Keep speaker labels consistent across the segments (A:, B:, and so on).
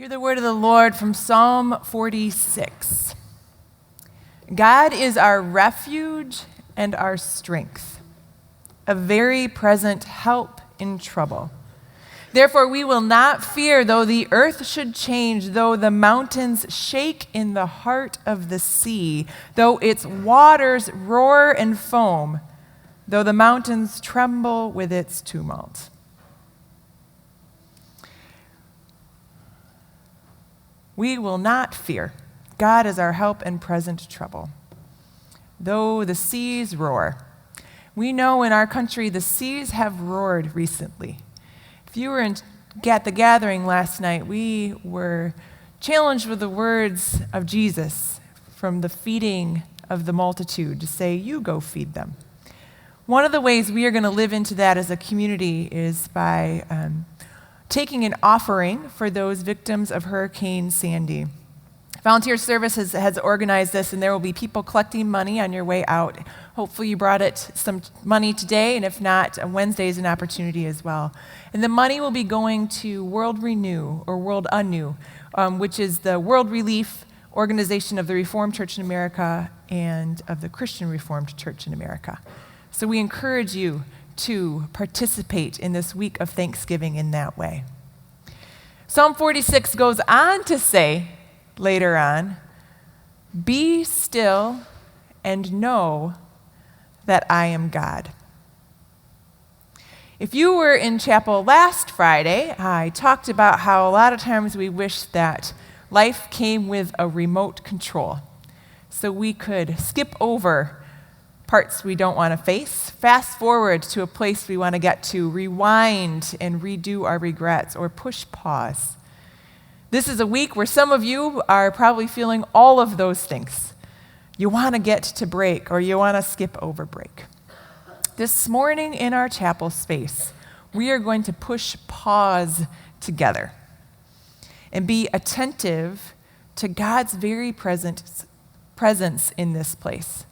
A: Hear the word of the Lord from Psalm 46. God is our refuge and our strength, a very present help in trouble. Therefore we will not fear, though the earth should change, though the mountains shake in the heart of the sea, though its waters roar and foam, though the mountains tremble with its tumult. We will not fear. God is our help in present trouble. Though the seas roar. We know in our country the seas have roared recently. If you were at the gathering last night, we were challenged with the words of Jesus from the feeding of the multitude to say, "You go feed them." One of the ways we are going to live into that as a community is by taking an offering for those victims of Hurricane Sandy. Volunteer Services has organized this, and there will be people collecting money on your way out. Hopefully you brought some money today, and if not, Wednesday is an opportunity as well. And the money will be going to World Renew, or World Anew, which is the world relief organization of the Reformed Church in America and of the Christian Reformed Church in America. So we encourage you to participate in this week of Thanksgiving in that way. Psalm 46 goes on to say, later on, "Be still and know that I am God." If you were in chapel last Friday, I talked about how a lot of times we wish that life came with a remote control, so we could skip over parts we don't want to face, fast forward to a place we want to get to, rewind and redo our regrets, or push pause. This is a week where some of you are probably feeling all of those things. You want to get to break, or you want to skip over break. This morning in our chapel space, we are going to push pause together and be attentive to God's very presence in this place.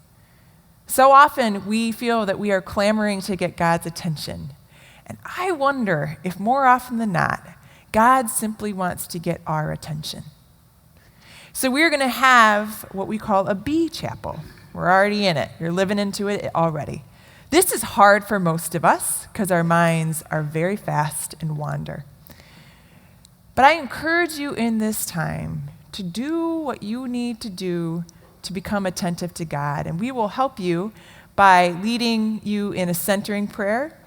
A: So often we feel that we are clamoring to get God's attention. And I wonder if more often than not, God simply wants to get our attention. So we're going to have what we call a B chapel. We're already in it. You're living into it already. This is hard for most of us because our minds are very fast and wander. But I encourage you in this time to do what you need to do to become attentive to God. And we will help you by leading you in a centering prayer,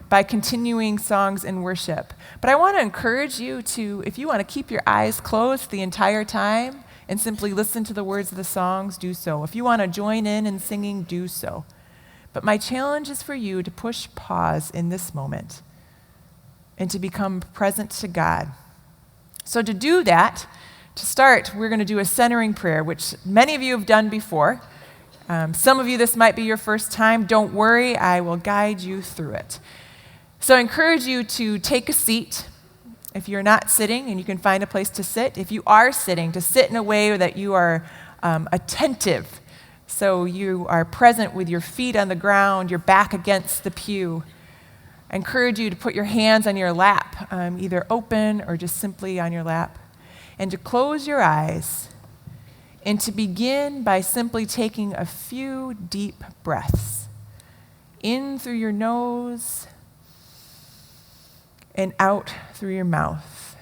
A: by continuing songs and worship. But I want to encourage you to, if you want to keep your eyes closed the entire time and simply listen to the words of the songs, do so. If you want to join in singing, do so. But my challenge is for you to push pause in this moment and to become present to God. So to do that, to start, we're going to do a centering prayer, which many of you have done before. Some of you, this might be your first time. Don't worry, I will guide you through it. So I encourage you to take a seat. If you're not sitting, and you can find a place to sit. If you are sitting, to sit in a way that you are attentive. So you are present with your feet on the ground, your back against the pew. I encourage you to put your hands on your lap, either open or just simply on your lap. And to close your eyes, and to begin by simply taking a few deep breaths in through your nose and out through your mouth.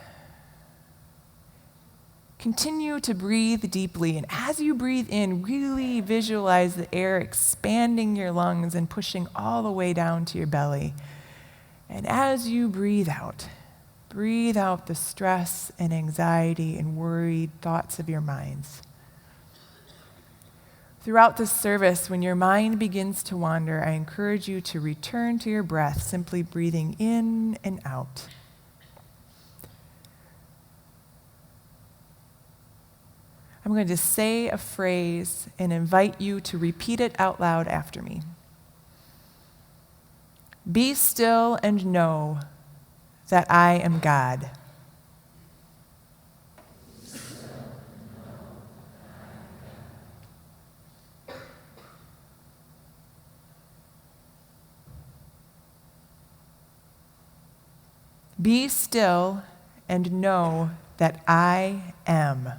A: Continue to breathe deeply, and as you breathe in, really visualize the air expanding your lungs and pushing all the way down to your belly. And as you breathe out the stress and anxiety and worried thoughts of your minds. Throughout this service, when your mind begins to wander, I encourage you to return to your breath, simply breathing in and out. I'm going to say a phrase and invite you to repeat it out loud after me. Be still and know that I am God. Be still and know that I am.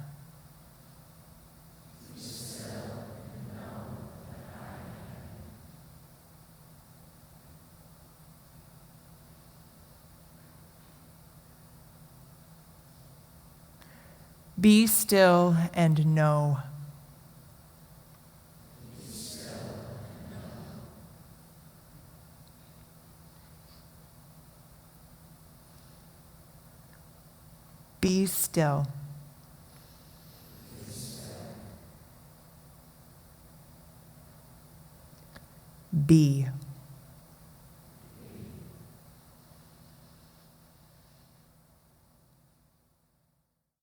A: Be still and know. Be still. Be.